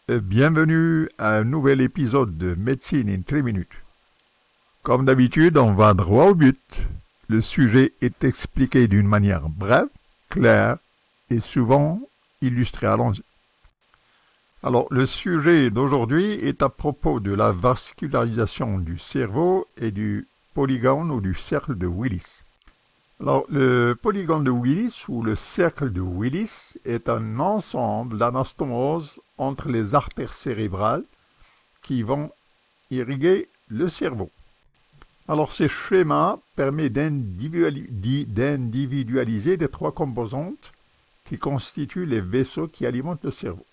Bienvenue à un nouvel épisode de Médecine in 3 minutes. Comme d'habitude, on va droit au but. Le sujet est expliqué d'une manière brève, claire et souvent illustrée. Allons-y. Alors, le sujet d'aujourd'hui est à propos de la vascularisation du cerveau et du polygone ou du cercle de Willis. Alors, le polygone de Willis ou le cercle de Willis est un ensemble d'anastomoses entre les artères cérébrales qui vont irriguer le cerveau. Alors, ce schéma permet d'individualiser les trois composantes qui constituent les vaisseaux qui alimentent le cerveau.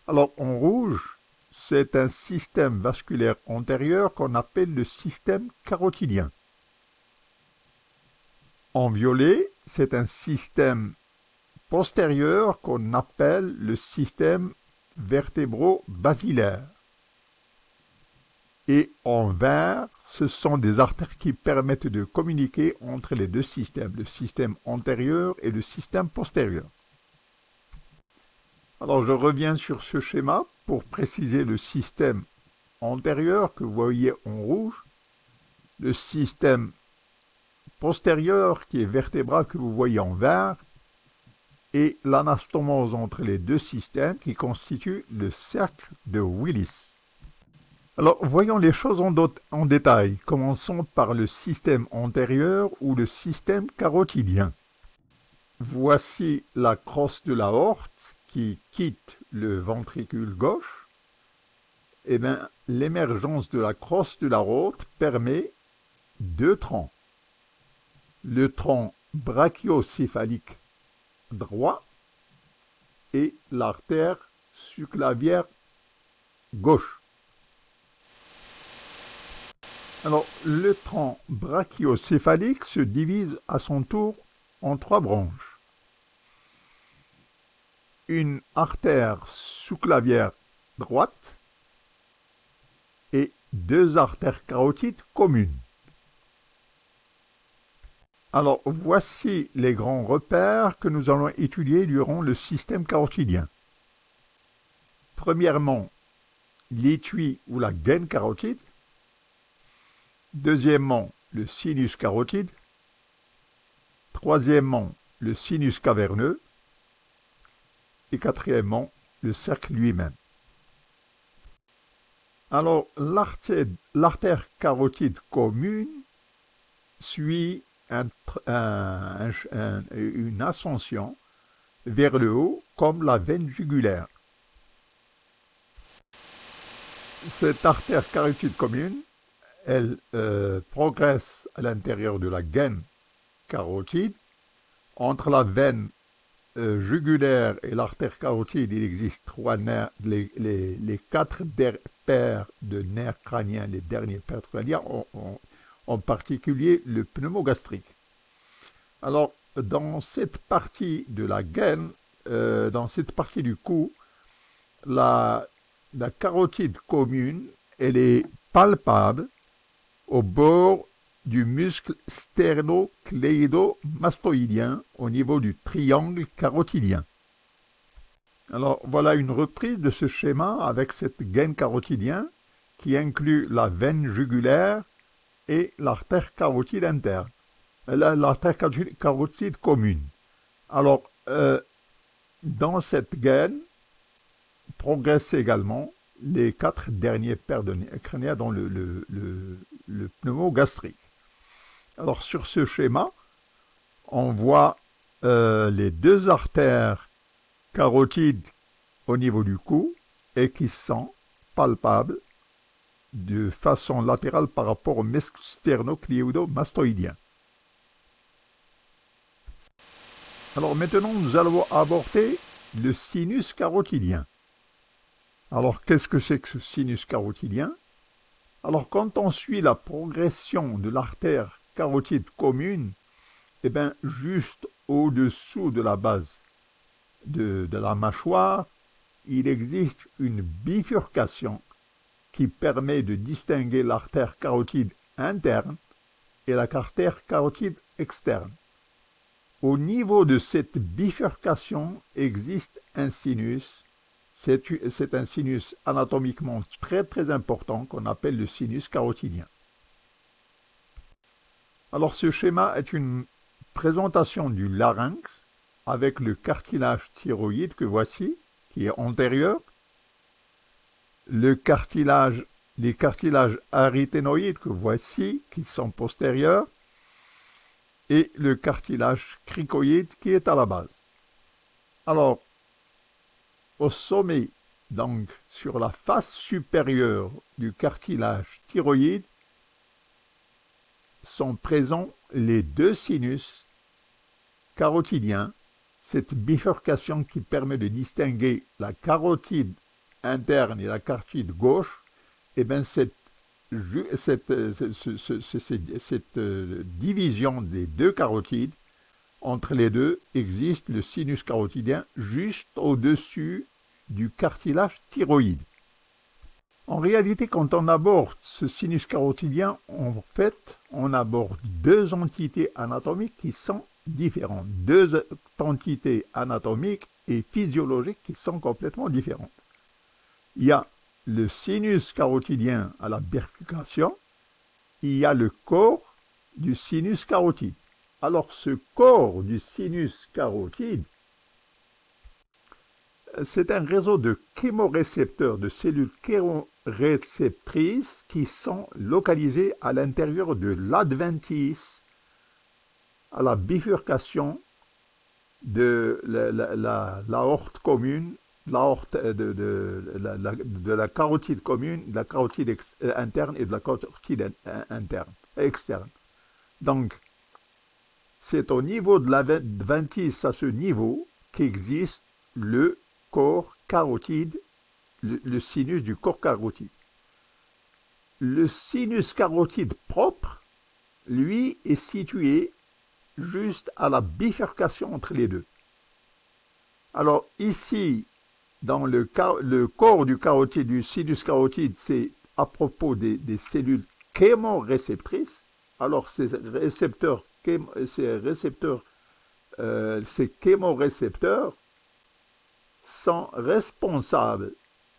Alors, en rouge, c'est un système vasculaire antérieur qu'on appelle le système carotidien. En violet, c'est un système postérieur qu'on appelle le système vertébro-basilaire. Et en vert, ce sont des artères qui permettent de communiquer entre les deux systèmes, le système antérieur et le système postérieur. Alors je reviens sur ce schéma pour préciser le système antérieur que vous voyez en rouge, le système postérieur qui est vertébral que vous voyez en vert, et l'anastomose entre les deux systèmes qui constitue le cercle de Willis. Alors, voyons les choses en détail. Commençons par le système antérieur ou le système carotidien. Voici la crosse de l'aorte qui quitte le ventricule gauche. Eh bien, l'émergence de la crosse de l'aorte permet deux troncs. Le tronc brachiocéphalique droit et l'artère subclavière gauche. Alors, le tronc brachiocéphalique se divise à son tour en trois branches. Une artère sous-clavière droite et deux artères carotides communes. Alors, voici les grands repères que nous allons étudier durant le système carotidien. Premièrement, l'étui ou la gaine carotide. Deuxièmement, le sinus carotide. Troisièmement, le sinus caverneux. Et quatrièmement, le cercle lui-même. Alors, l'artère carotide commune suit une ascension vers le haut comme la veine jugulaire. Cette artère carotide commune, elle progresse à l'intérieur de la gaine carotide. Entre la veine jugulaire et l'artère carotide, il existe trois nerfs, les quatre paires de nerfs crâniens, les derniers paires crâniens, en particulier le pneumogastrique. Alors, dans cette partie de la gaine, dans cette partie du cou, la carotide commune, elle est palpable au bord du muscle sternocléido-mastoïdien au niveau du triangle carotidien. Alors, voilà une reprise de ce schéma avec cette gaine carotidien qui inclut la veine jugulaire et l'artère carotide interne, l'artère carotide commune. Alors, dans cette gaine, progressent également les quatre derniers paires de crâniens dans le pneumogastrique. Alors, sur ce schéma, on voit les deux artères carotides au niveau du cou et qui sont palpables de façon latérale par rapport au muscle sternocléido-mastoïdien. Alors maintenant, nous allons aborder le sinus carotidien. Alors, qu'est-ce que c'est que ce sinus carotidien? Alors, quand on suit la progression de l'artère carotide commune, eh bien, juste au-dessous de la base de la mâchoire, il existe une bifurcation qui permet de distinguer l'artère carotide interne et l'artère carotide externe. Au niveau de cette bifurcation existe un sinus C'est un sinus anatomiquement très très important qu'on appelle le sinus carotidien. Alors ce schéma est une présentation du larynx avec le cartilage thyroïde que voici, qui est antérieur, les cartilages aryténoïdes que voici, qui sont postérieurs, et le cartilage cricoïde qui est à la base. Alors, au sommet, donc sur la face supérieure du cartilage thyroïde, sont présents les deux sinus carotidiens, cette bifurcation qui permet de distinguer la carotide interne et la carotide gauche, et bien cette division des deux carotides, entre les deux existe le sinus carotidien juste au-dessus du cartilage thyroïde. En réalité, quand on aborde ce sinus carotidien, en fait, on aborde deux entités anatomiques qui sont différentes, deux entités anatomiques et physiologiques qui sont complètement différentes. Il y a le sinus carotidien à la bifurcation, il y a le corps du sinus carotide. Alors, ce corps du sinus carotide, c'est un réseau de chémorécepteurs, de cellules chémoréceptrices qui sont localisées à l'intérieur de l'adventice, à la bifurcation de l'aorte commune, de la carotide commune, de la carotide interne et de la carotide externe. Donc, c'est au niveau de l'adventice, à ce niveau, qu'existe le corps carotide, le sinus du corps carotide. Le sinus carotide propre, lui, est situé juste à la bifurcation entre les deux. Alors ici, dans le corps du carotide, du sinus carotide, c'est à propos des cellules chémoréceptrices. Alors ces chémorécepteurs sont responsables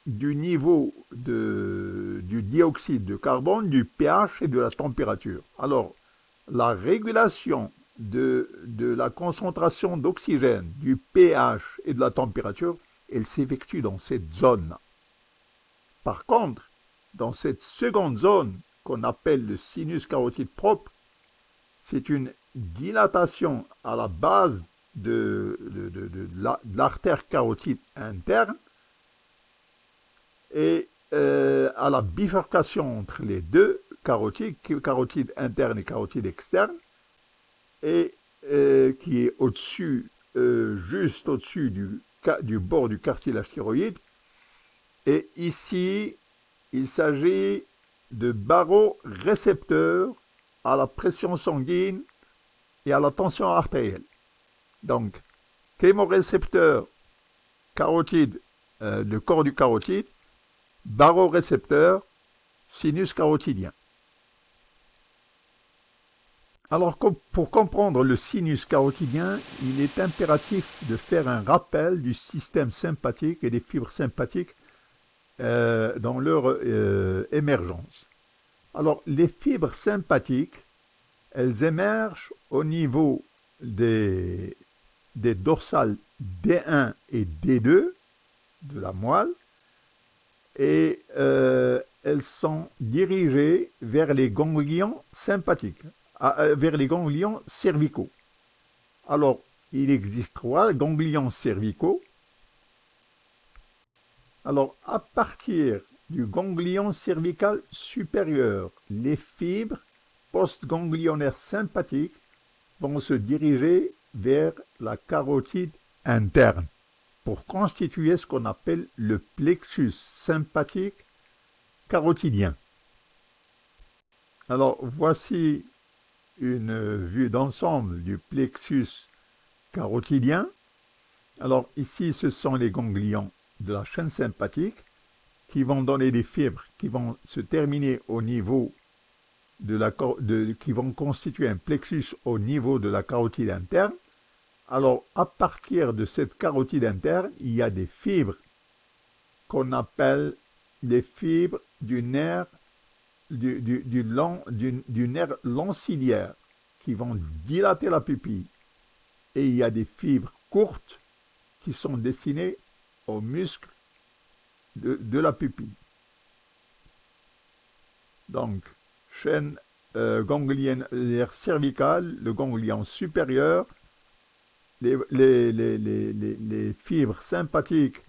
du niveau du dioxyde de carbone, du pH et de la température. Alors, la régulation de la concentration d'oxygène, du pH et de la température, elle s'effectue dans cette zone. Par contre, dans cette seconde zone qu'on appelle le sinus carotide propre, c'est une dilatation à la base de l'artère carotide interne et à la bifurcation entre les deux carotides, carotide interne et carotide externe, et qui est au-dessus, juste au-dessus du bord du cartilage thyroïde. Et ici, il s'agit de barorécepteurs à la pression sanguine et à la tension artérielle. Donc, chémorécepteur carotide, le corps du carotide, barorécepteur, sinus carotidien. Alors, pour comprendre le sinus carotidien, il est impératif de faire un rappel du système sympathique et des fibres sympathiques dans leur émergence. Alors, les fibres sympathiques, elles émergent au niveau des dorsales D1 et D2 de la moelle et elles sont dirigées vers les ganglions sympathiques, vers les ganglions cervicaux. Alors, il existe 3 ganglions cervicaux. Alors, à partir du ganglion cervical supérieur, les fibres postganglionnaires sympathiques vont se diriger vers la carotide interne pour constituer ce qu'on appelle le plexus sympathique carotidien. Alors, voici une vue d'ensemble du plexus carotidien. Alors, ici, ce sont les ganglions de la chaîne sympathique qui vont donner des fibres qui vont se terminer au niveau qui vont constituer un plexus au niveau de la carotide interne. Alors, à partir de cette carotide interne, il y a des fibres qu'on appelle les fibres du nerf, du nerf lanciliaire qui vont dilater la pupille. Et il y a des fibres courtes qui sont destinées aux muscles de la pupille. Donc, chaîne ganglienne cervicale, le ganglion supérieur, les fibres sympathiques,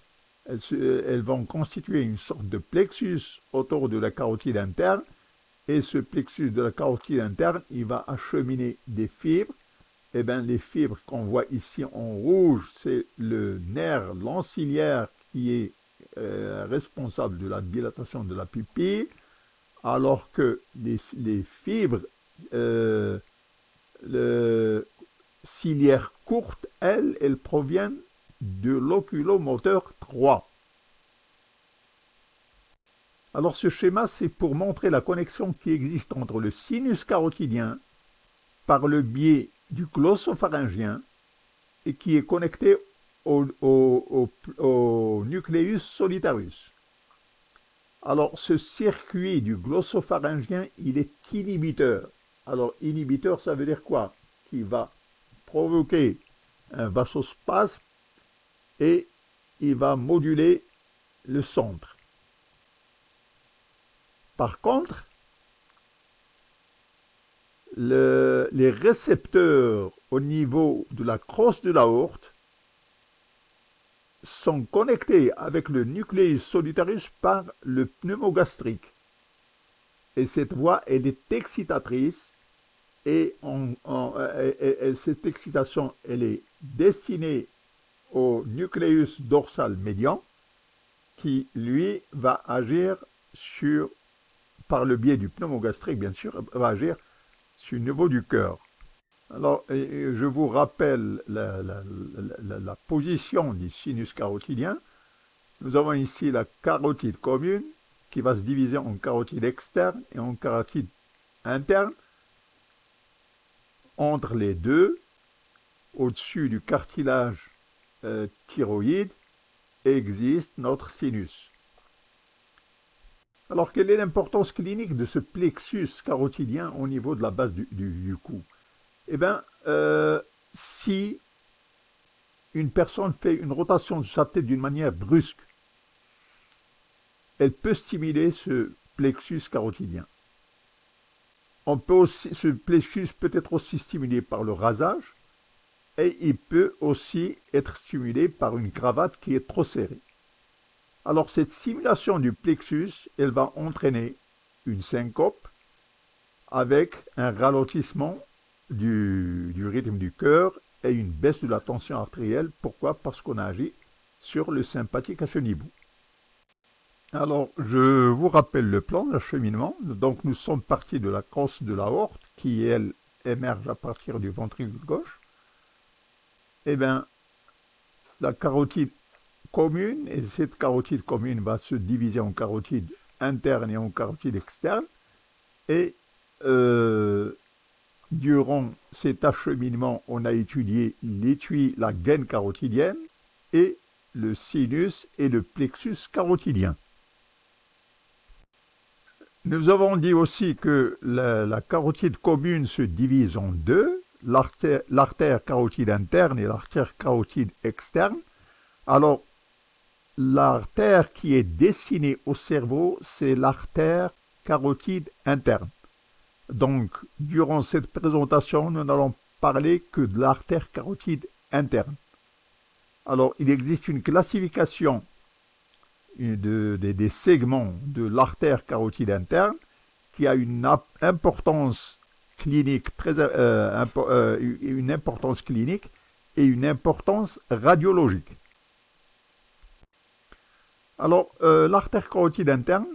elles vont constituer une sorte de plexus autour de la carotide interne, et ce plexus de la carotide interne, il va acheminer des fibres. Et bien, les fibres qu'on voit ici en rouge, c'est le nerf lanciliaire qui est responsable de la dilatation de la pupille, alors que les fibres ciliaires courtes, elles proviennent de l'oculomoteur 3. Alors ce schéma, c'est pour montrer la connexion qui existe entre le sinus carotidien par le biais du glossopharyngien et qui est connecté au nucleus solitarius. Alors ce circuit du glossopharyngien, il est inhibiteur. Alors inhibiteur, ça veut dire quoi? Qui va provoquer un vasospasme et il va moduler le centre. Par contre, les récepteurs au niveau de la crosse de l'aorte sont connectés avec le nucleus solitarius par le pneumogastrique. Et cette voie, elle est excitatrice et cette excitation, elle est destinée au nucleus dorsal médian qui, lui, va agir par le biais du pneumogastrique, bien sûr, va agir sur le niveau du cœur. Alors, je vous rappelle la position du sinus carotidien. Nous avons ici la carotide commune qui va se diviser en carotide externe et en carotide interne. Entre les deux, au-dessus du cartilage thyroïde, existe notre sinus. Alors, quelle est l'importance clinique de ce plexus carotidien au niveau de la base du cou? Eh bien, si une personne fait une rotation de sa tête d'une manière brusque, elle peut stimuler ce plexus carotidien. Ce plexus peut être aussi stimulé par le rasage et il peut aussi être stimulé par une cravate qui est trop serrée. Alors cette stimulation du plexus, elle va entraîner une syncope avec un ralentissement du rythme du cœur et une baisse de la tension artérielle. Pourquoi? Parce qu'on a agi sur le sympathique à ce niveau. Alors, je vous rappelle le plan d'acheminement. Donc, nous sommes partis de la crosse de l'aorte qui, elle, émerge à partir du ventricule gauche. Eh bien, la carotide commune, et cette carotide commune va se diviser en carotide interne et en carotide externe. Et durant cet acheminement, on a étudié l'étui, la gaine carotidienne et le sinus et le plexus carotidien. Nous avons dit aussi que la carotide commune se divise en deux, l'artère carotide interne et l'artère carotide externe. Alors, l'artère qui est destinée au cerveau, c'est l'artère carotide interne. Donc, durant cette présentation, nous n'allons parler que de l'artère carotide interne. Alors, il existe une classification des segments de l'artère carotide interne qui a une importance clinique une importance clinique et une importance radiologique. Alors, l'artère carotide interne,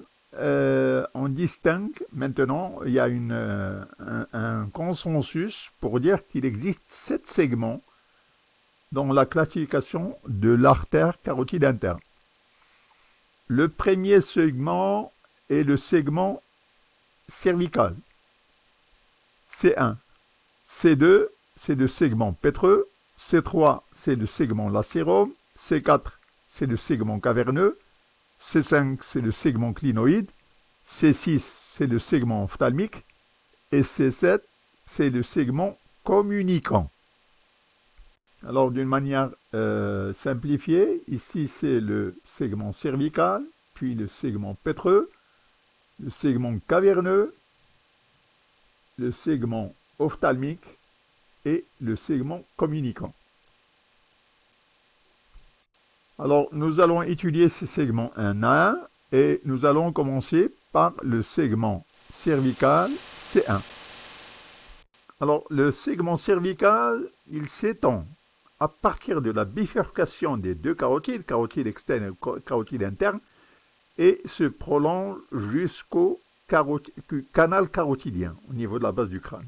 on distingue maintenant, il y a un consensus pour dire qu'il existe 7 segments dans la classification de l'artère carotide interne. Le premier segment est le segment cervical. C1. C2, c'est le segment pétreux. C3, c'est le segment lacérum. C4, c'est le segment caverneux. C5, c'est le segment clinoïde. C6, c'est le segment ophtalmique. Et C7, c'est le segment communicant. Alors, d'une manière simplifiée, ici, c'est le segment cervical, puis le segment pétreux, le segment caverneux, le segment ophtalmique et le segment communicant. Alors, nous allons étudier ces segments un à un et nous allons commencer par le segment cervical C1. Alors, le segment cervical, il s'étend à partir de la bifurcation des deux carotides, carotide externe et carotide interne, et se prolonge jusqu'au canal carotidien, au niveau de la base du crâne.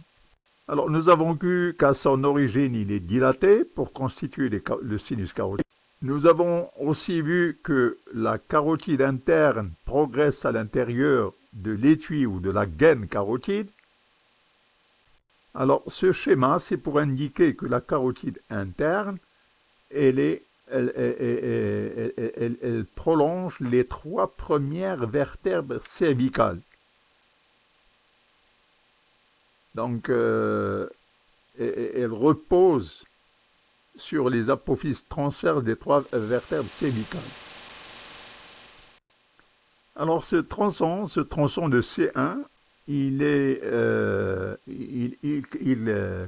Alors, nous avons vu qu'à son origine, il est dilaté pour constituer le sinus carotide. Nous avons aussi vu que la carotide interne progresse à l'intérieur de l'étui ou de la gaine carotide. Alors, ce schéma, c'est pour indiquer que la carotide interne, elle prolonge les 3 premières vertèbres cervicales. Donc, elle repose sur les apophyses transverses des 3 vertèbres cervicales. Alors, ce tronçon de C1, il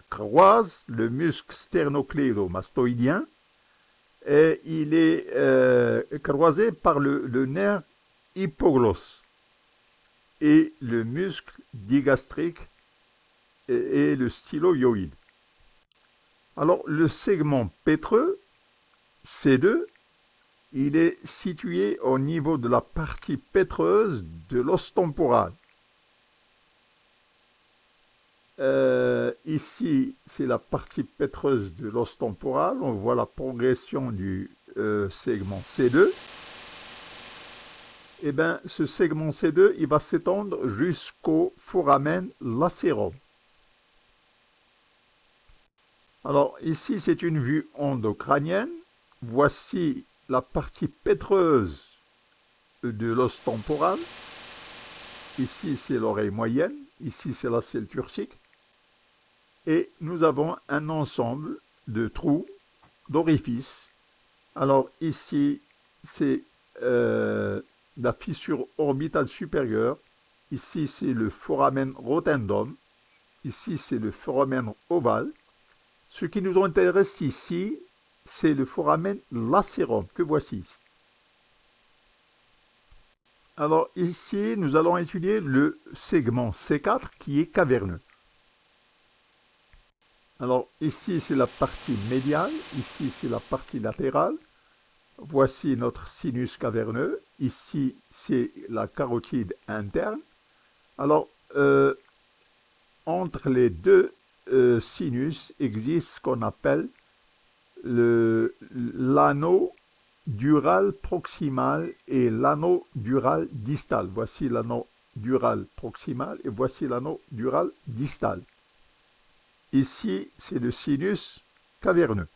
croise le muscle sternocléido-mastoïdien et il est croisé par le nerf hypoglosse et le muscle digastrique et le stylo-hyoïde. Alors, le segment pétreux, C2, il est situé au niveau de la partie pétreuse de l'os temporal. Ici, c'est la partie pétreuse de l'os temporal. On voit la progression du segment C2. Et bien, ce segment C2, il va s'étendre jusqu'au foramen lacérum. Alors, ici, c'est une vue endocrânienne. Voici la partie pétreuse de l'os temporal. Ici, c'est l'oreille moyenne. Ici, c'est la selle turcique. Et nous avons un ensemble de trous, d'orifices. Alors, ici, c'est la fissure orbitale supérieure. Ici, c'est le foramen rotundum. Ici, c'est le foramen ovale. Ce qui nous intéresse ici, c'est le foramen lacérum que voici ici. Alors ici, nous allons étudier le segment C4 qui est caverneux. Alors ici, c'est la partie médiale, ici, c'est la partie latérale. Voici notre sinus caverneux. Ici, c'est la carotide interne. Alors, entre les deux sinus existe ce qu'on appelle l'anneau dural proximal et l'anneau dural distal. Voici l'anneau dural proximal et voici l'anneau dural distal. Ici, c'est le sinus caverneux.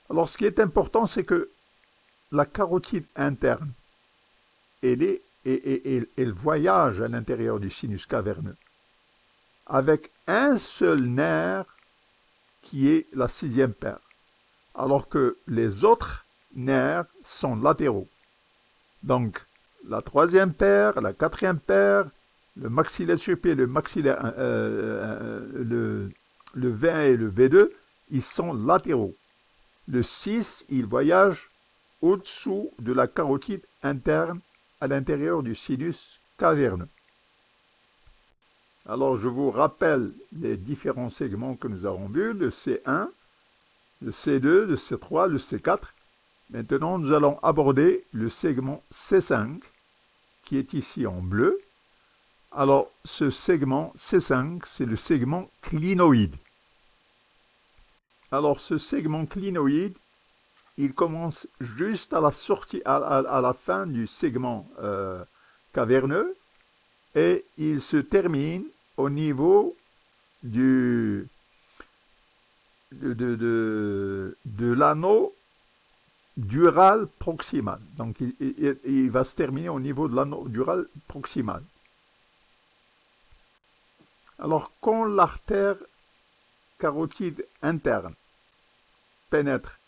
Alors, ce qui est important, c'est que la carotide interne, elle voyage à l'intérieur du sinus caverneux avec un seul nerf qui est la 6e paire, alors que les autres nerfs sont latéraux. Donc, la 3e paire, la 4e paire, le maxillaire supérieur, le maxillaire, le V1 et le V2, ils sont latéraux. Le 6, il voyage au-dessous de la carotide interne à l'intérieur du sinus caverneux. Alors, je vous rappelle les différents segments que nous avons vus, le C1, le C2, le C3, le C4. Maintenant, nous allons aborder le segment C5, qui est ici en bleu. Alors, ce segment C5, c'est le segment clinoïde. Alors, ce segment clinoïde, il commence juste à la sortie, à la fin du segment caverneux, et il se termine au niveau de l'anneau dural proximal. Donc il va se terminer au niveau de l'anneau dural proximal. Alors quand l'artère carotide interne pénètre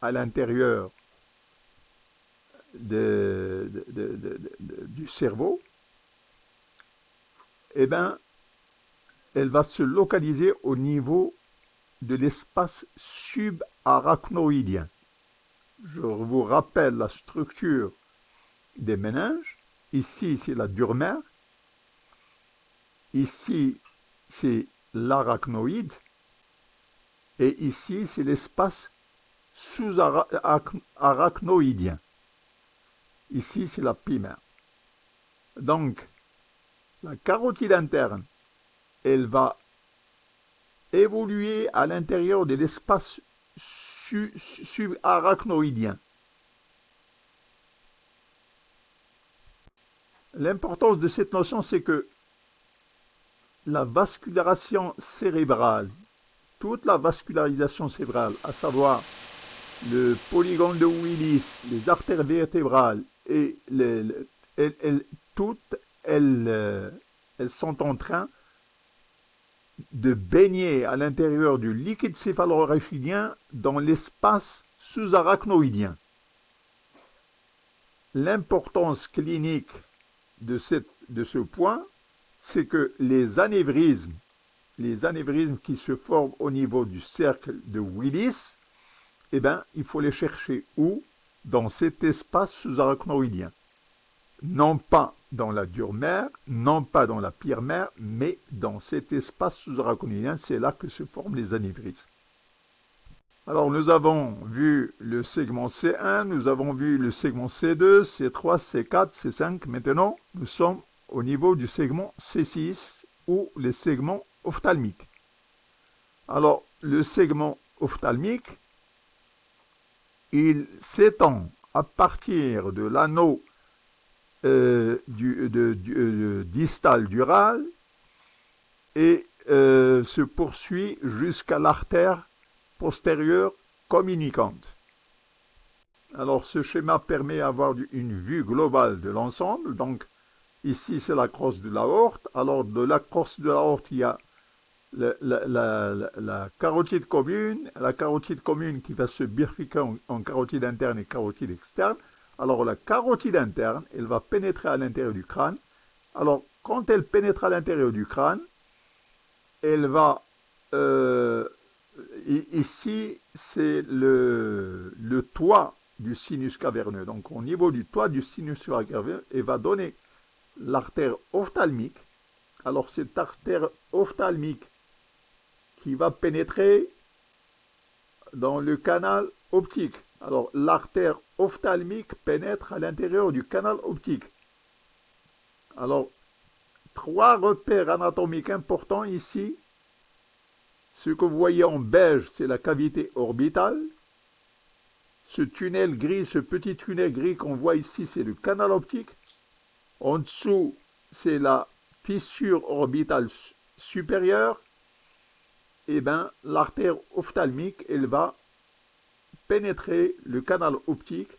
à l'intérieur du cerveau, eh bien, elle va se localiser au niveau de l'espace subarachnoïdien. Je vous rappelle la structure des méninges. Ici, c'est la dure mère. Ici, c'est l'arachnoïde. Et ici, c'est l'espace sous-arachnoïdien. Ici, c'est la primaire. Donc, la carotide interne, elle va évoluer à l'intérieur de l'espace subarachnoïdien. L'importance de cette notion, c'est que la vascularisation cérébrale, toute la vascularisation cérébrale, à savoir le polygone de Willis, les artères vertébrales, et toutes, elles sont en train de baigner à l'intérieur du liquide céphalorachidien dans l'espace sous-arachnoïdien. L'importance clinique de ce point, c'est que les anévrismes qui se forment au niveau du cercle de Willis, eh bien, il faut les chercher où? Dans cet espace sous-arachnoïdien. Non pas dans la dure mère, non pas dans la pire mère, mais dans cet espace sous-arachnoïdien, c'est là que se forment les anévrismes. Alors, nous avons vu le segment C1, nous avons vu le segment C2, C3, C4, C5. Maintenant, nous sommes au niveau du segment C6 ou les segments ophtalmiques. Alors, le segment ophtalmique, il s'étend à partir de l'anneau distal dural et se poursuit jusqu'à l'artère postérieure communicante. Alors ce schéma permet d'avoir une vue globale de l'ensemble. Donc ici c'est la crosse de l'aorte. Alors de la crosse de l'aorte il y a la carotide commune, qui va se bifurquer en carotide interne et carotide externe. Alors la carotide interne, elle va pénétrer à l'intérieur du crâne. Alors quand elle pénètre à l'intérieur du crâne, elle va, ici c'est le toit du sinus caverneux. Donc au niveau du toit du sinus caverneux, elle va donner l'artère ophtalmique. Alors cette artère ophtalmique qui va pénétrer dans le canal optique. Alors, l'artère ophtalmique pénètre à l'intérieur du canal optique. Alors, 3 repères anatomiques importants ici. Ce que vous voyez en beige, c'est la cavité orbitale. Ce tunnel gris, ce petit tunnel gris qu'on voit ici, c'est le canal optique. En dessous, c'est la fissure orbitale supérieure. Eh bien, l'artère ophtalmique, elle va pénétrer le canal optique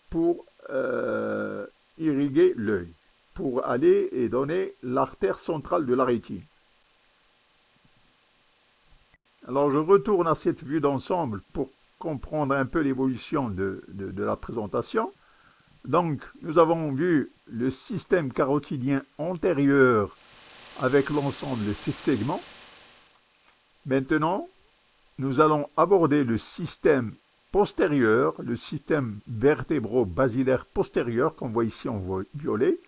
pour irriguer l'œil, pour aller et donner l'artère centrale de la rétine. Alors, je retourne à cette vue d'ensemble pour comprendre un peu l'évolution de la présentation. Donc, nous avons vu le système carotidien antérieur avec l'ensemble de ses segments. Maintenant, nous allons aborder le système postérieur, le système vertébro-basilaire postérieur, qu'on voit ici en violet,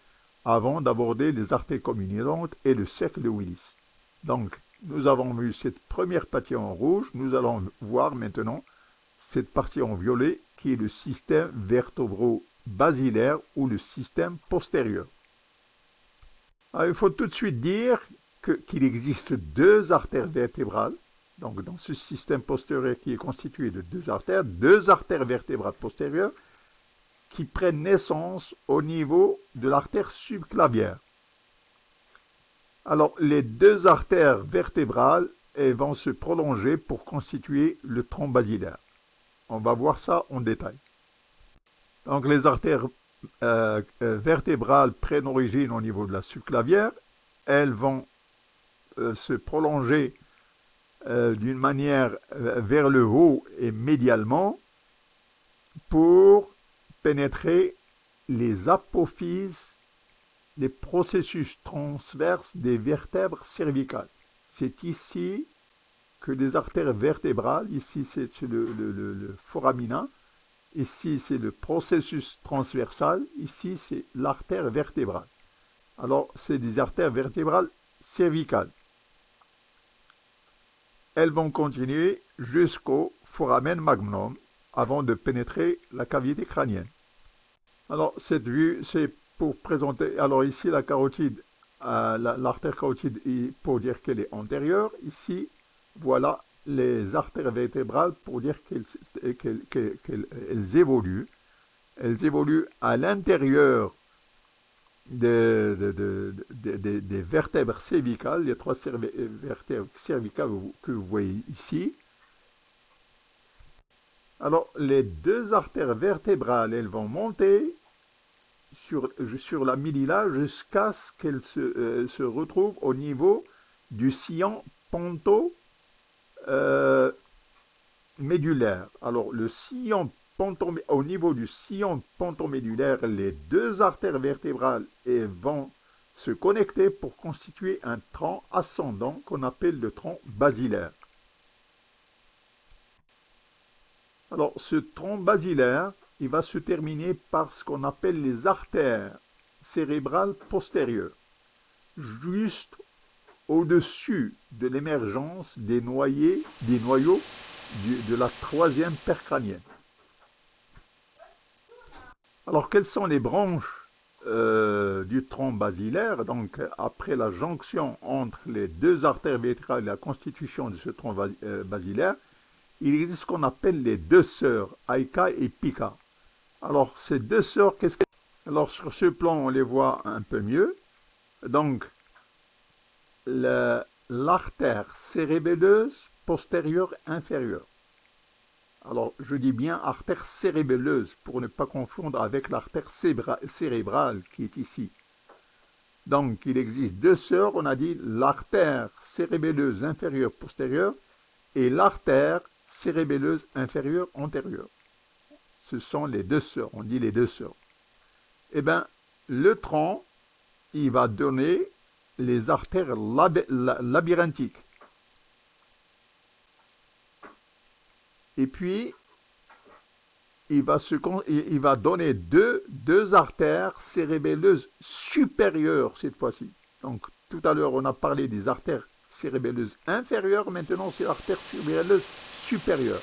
avant d'aborder les artères communicantes et le cercle de Willis. Donc, nous avons vu cette première partie en rouge, nous allons voir maintenant cette partie en violet, qui est le système vertébro-basilaire ou le système postérieur. Alors, il faut tout de suite dire qu'il existe 2 artères vertébrales. Donc, dans ce système postérieur qui est constitué de 2 artères vertébrales postérieures qui prennent naissance au niveau de l'artère subclavière. Alors, les 2 artères vertébrales elles vont se prolonger pour constituer le tronc basilaire. On va voir ça en détail. Donc les artères vertébrales prennent origine au niveau de la subclavière. Elles vont se prolonger d'une manière vers le haut et médialement pour pénétrer les apophyses, les processus transverses des vertèbres cervicales. C'est ici que les artères vertébrales, ici c'est le foramina, ici c'est le processus transversal, ici c'est l'artère vertébrale. Alors c'est des artères vertébrales cervicales. Elles vont continuer jusqu'au foramen magnum avant de pénétrer la cavité crânienne. Alors cette vue c'est pour présenter, alors ici la carotide, l'artère carotide pour dire qu'elle est antérieure, ici voilà les artères vertébrales pour dire qu'elles évoluent. Elles évoluent à l'intérieur des vertèbres cervicales, les trois vertèbres cervicales que vous voyez ici. Alors les deux artères vertébrales, elles vont monter sur la midilla jusqu'à ce qu'elles se retrouvent au niveau du sillon ponto médulaire. Alors le sillon au niveau du sillon pontomédulaire, les deux artères vertébrales vont se connecter pour constituer un tronc ascendant qu'on appelle le tronc basilaire. Alors ce tronc basilaire, il va se terminer par ce qu'on appelle les artères cérébrales postérieures, juste au-dessus de l'émergence des noyaux de la troisième paire crânienne. Alors, quelles sont les branches du tronc basilaire? Donc, après la jonction entre les deux artères vertébrales et la constitution de ce tronc basilaire, il existe ce qu'on appelle les deux sœurs, Aika et Pika. Alors, ces deux sœurs, qu'est-ce que... Alors, sur ce plan, on les voit un peu mieux. Donc, l'artère cérébelleuse postérieure inférieure. Alors, je dis bien artère cérébelleuse pour ne pas confondre avec l'artère cérébrale qui est ici. Donc, il existe deux sœurs, on a dit l'artère cérébelleuse inférieure postérieure et l'artère cérébelleuse inférieure antérieure. Ce sont les deux sœurs, on dit les deux sœurs. Eh bien, le tronc, il va donner les artères labyrinthiques. Et puis, il va donner deux artères cérébelleuses supérieures cette fois-ci. Donc, tout à l'heure, on a parlé des artères cérébelleuses inférieures. Maintenant, c'est l'artère cérébelleuse supérieure.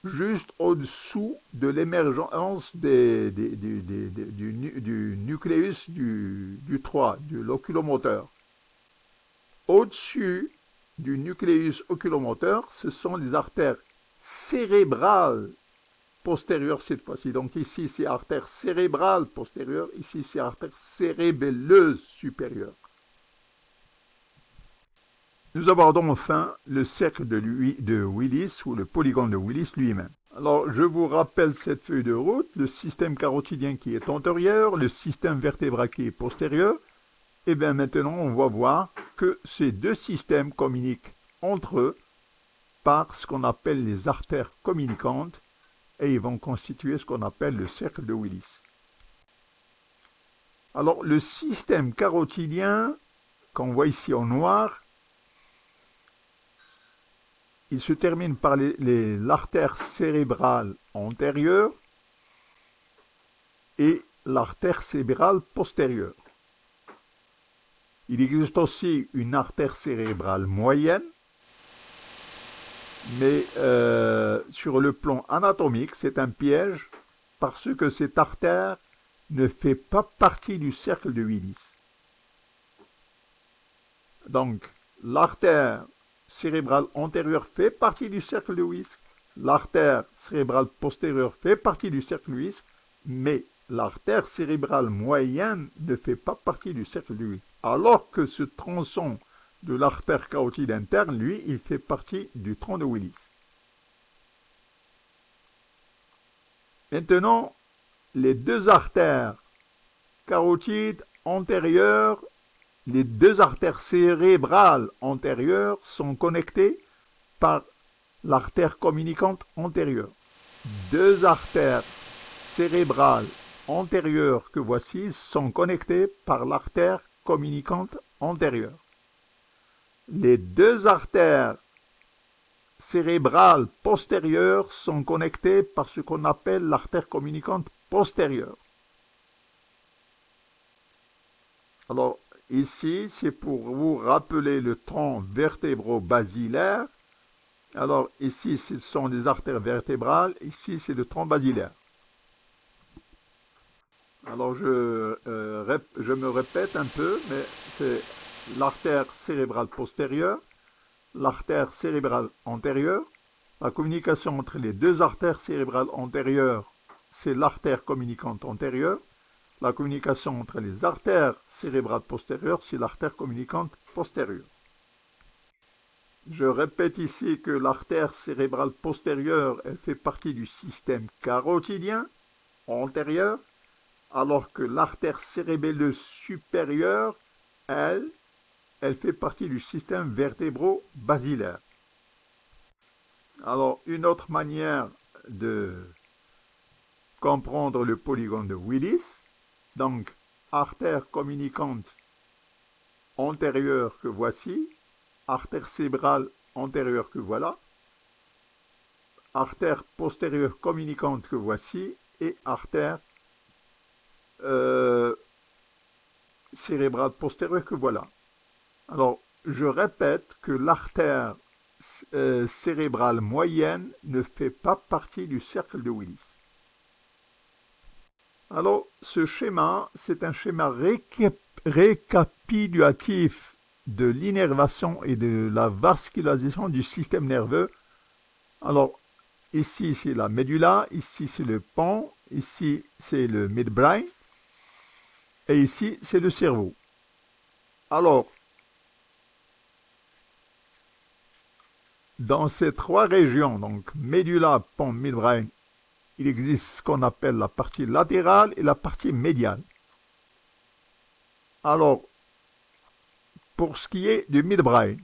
Juste au-dessous de l'émergence du nucléus du 3, de l'oculomoteur. Au-dessus du nucléus oculomoteur, ce sont les artères cérébrales postérieures cette fois-ci. Donc ici, c'est artère cérébrale postérieure, ici, c'est artère cérébelleuse supérieure. Nous abordons enfin le cercle de Willis ou le polygone de Willis lui-même. Alors, je vous rappelle cette feuille de route, le système carotidien qui est antérieur, le système vertébral qui est postérieur. Et bien maintenant, on va voir que ces deux systèmes communiquent entre eux par ce qu'on appelle les artères communicantes et ils vont constituer ce qu'on appelle le cercle de Willis. Alors, le système carotidien, qu'on voit ici en noir, il se termine par l'artère cérébrale antérieure et l'artère cérébrale postérieure. Il existe aussi une artère cérébrale moyenne, mais sur le plan anatomique, c'est un piège parce que cette artère ne fait pas partie du cercle de Willis. Donc, l'artère cérébrale antérieure fait partie du cercle de Willis, l'artère cérébrale postérieure fait partie du cercle de Willis, mais l'artère cérébrale moyenne ne fait pas partie du cercle de Willis. Alors que ce tronçon de l'artère carotide interne, lui, il fait partie du tronc de Willis. Maintenant, les deux artères carotides antérieures, les deux artères cérébrales antérieures sont connectées par l'artère communicante antérieure. Deux artères cérébrales antérieures que voici sont connectées par l'artère communicante antérieure. Les deux artères cérébrales postérieures sont connectées par ce qu'on appelle l'artère communicante postérieure. Alors, ici, c'est pour vous rappeler le tronc vertébro-basilaire. Alors, ici, ce sont les artères vertébrales. Ici, c'est le tronc basilaire. Alors, je me répète un peu, mais c'est l'artère cérébrale postérieure, l'artère cérébrale antérieure. La communication entre les deux artères cérébrales antérieures, c'est l'artère communicante antérieure. La communication entre les artères cérébrales postérieures, c'est l'artère communicante postérieure. Je répète ici que l'artère cérébrale postérieure, elle fait partie du système carotidien antérieur, alors que l'artère cérébelleuse supérieure, elle fait partie du système vertébro-basilaire. Alors, une autre manière de comprendre le polygone de Willis, donc artère communicante antérieure que voici, artère cérébrale antérieure que voilà, artère postérieure communicante que voici, et artère cérébrale postérieure que voilà. Alors, je répète que l'artère cérébrale moyenne ne fait pas partie du cercle de Willis. Alors, ce schéma, c'est un schéma récapitulatif de l'innervation et de la vascularisation du système nerveux. Alors, ici, c'est la médula, ici, c'est le pont, ici, c'est le midbrain, et ici, c'est le cerveau. Alors, dans ces trois régions, donc médula, pont, midbrain, il existe ce qu'on appelle la partie latérale et la partie médiale. Alors, pour ce qui est du midbrain,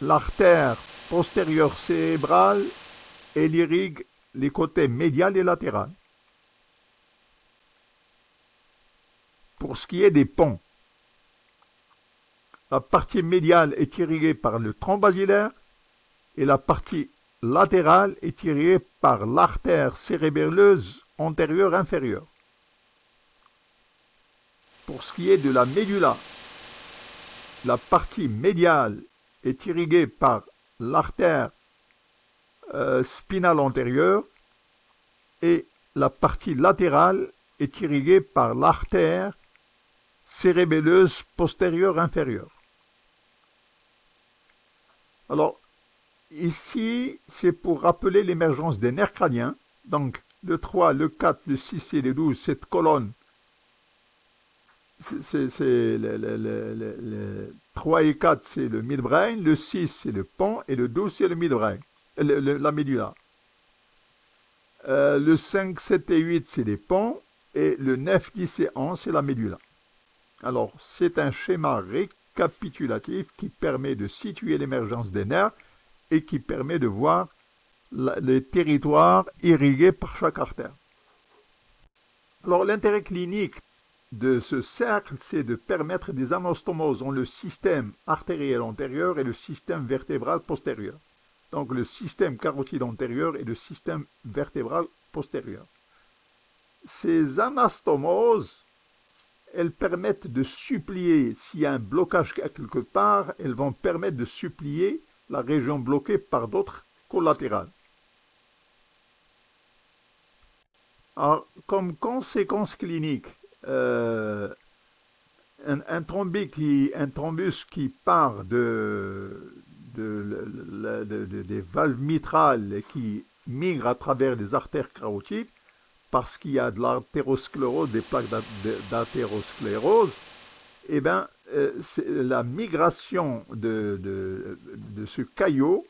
l'artère postérieure cérébrale, elle irrigue les côtés médial et latéral. Pour ce qui est des ponts, la partie médiale est irriguée par le tronc basilaire et la partie latérale est irriguée par l'artère cérébelleuse antérieure inférieure. Pour ce qui est de la médula, la partie médiale est irriguée par l'artère spinale antérieure et la partie latérale est irriguée par l'artère cérébelleuse postérieure inférieure. Alors, ici, c'est pour rappeler l'émergence des nerfs crâniens. Donc, le 3, le 4, le 6 et le 12, cette colonne, le 3 et 4, c'est le midbrain, le 6, c'est le pont, et le 12, c'est le midbrain, la médula. Le 5, 7 et 8, c'est les ponts, et le 9, 10 et 11, c'est la médula. Alors, c'est un schéma récapitulatif qui permet de situer l'émergence des nerfs et qui permet de voir les territoires irrigués par chaque artère. Alors, l'intérêt clinique de ce cercle, c'est de permettre des anastomoses dans le système artériel antérieur et le système vertébral postérieur. Donc, le système carotide antérieur et le système vertébral postérieur. Ces anastomoses, elles permettent de supplier, s'il y a un blocage quelque part, elles vont permettre de supplier la région bloquée par d'autres collatérales. Alors, comme conséquence clinique, un thrombus qui part des valves mitrales et qui migre à travers les artères carotides, parce qu'il y a de l'athérosclérose, des plaques d'athérosclérose, eh bien, la migration de ce caillot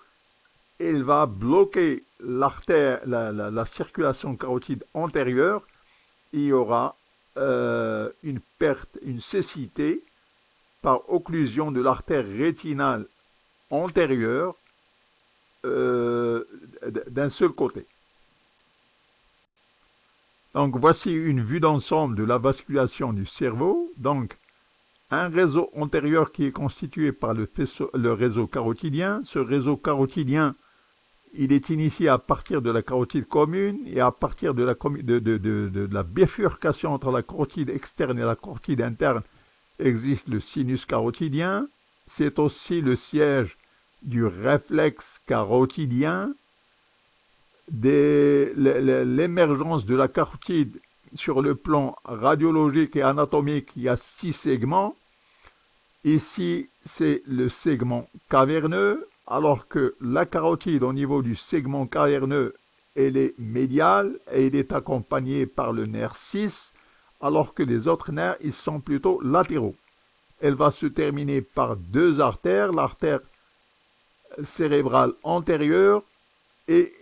il va bloquer l'artère, la circulation carotide antérieure. Il y aura une perte, une cécité par occlusion de l'artère rétinale antérieure d'un seul côté. Donc voici une vue d'ensemble de la vasculation du cerveau. Donc un réseau antérieur qui est constitué par le réseau carotidien. Ce réseau carotidien, il est initié à partir de la carotide commune et à partir de la bifurcation entre la carotide externe et la carotide interne existe le sinus carotidien. C'est aussi le siège du réflexe carotidien. L'émergence de la carotide sur le plan radiologique et anatomique, il y a 6 segments. Ici, c'est le segment caverneux, alors que la carotide au niveau du segment caverneux, elle est médiale et elle est accompagnée par le nerf 6, alors que les autres nerfs, ils sont plutôt latéraux. Elle va se terminer par 2 artères, l'artère cérébrale antérieure et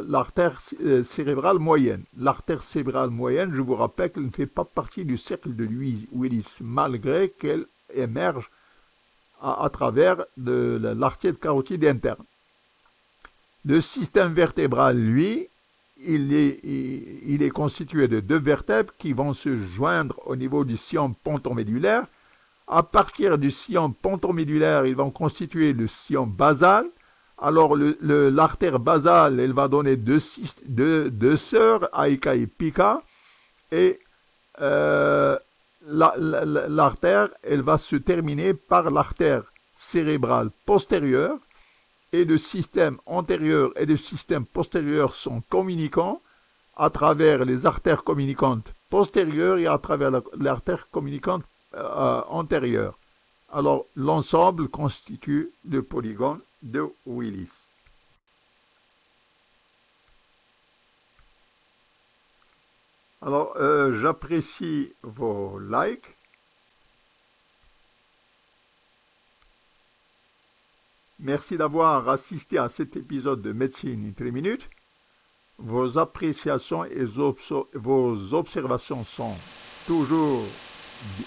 l'artère cérébrale moyenne. L'artère cérébrale moyenne, je vous rappelle qu'elle ne fait pas partie du cercle de Willis, malgré qu'elle émerge à travers l'artère carotide interne. Le système vertébral, lui, il est constitué de 2 vertèbres qui vont se joindre au niveau du sillon pontomédulaire. À partir du sillon pontomédulaire, ils vont constituer le sillon basal. Alors, l'artère basale, elle va donner deux sœurs, Aika et Pika. Et l'artère, elle va se terminer par l'artère cérébrale postérieure. Et le système antérieur et le système postérieur sont communicants à travers les artères communicantes postérieures et à travers l'artère communicante antérieure. Alors, l'ensemble constitue le polygone de Willis. Alors, j'apprécie vos likes. Merci d'avoir assisté à cet épisode de Médecine en 3 minutes. Vos appréciations et vos observations sont toujours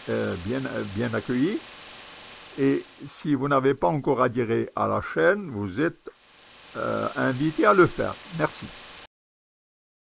bien accueillies. Et si vous n'avez pas encore adhéré à la chaîne, vous êtes invité à le faire. Merci.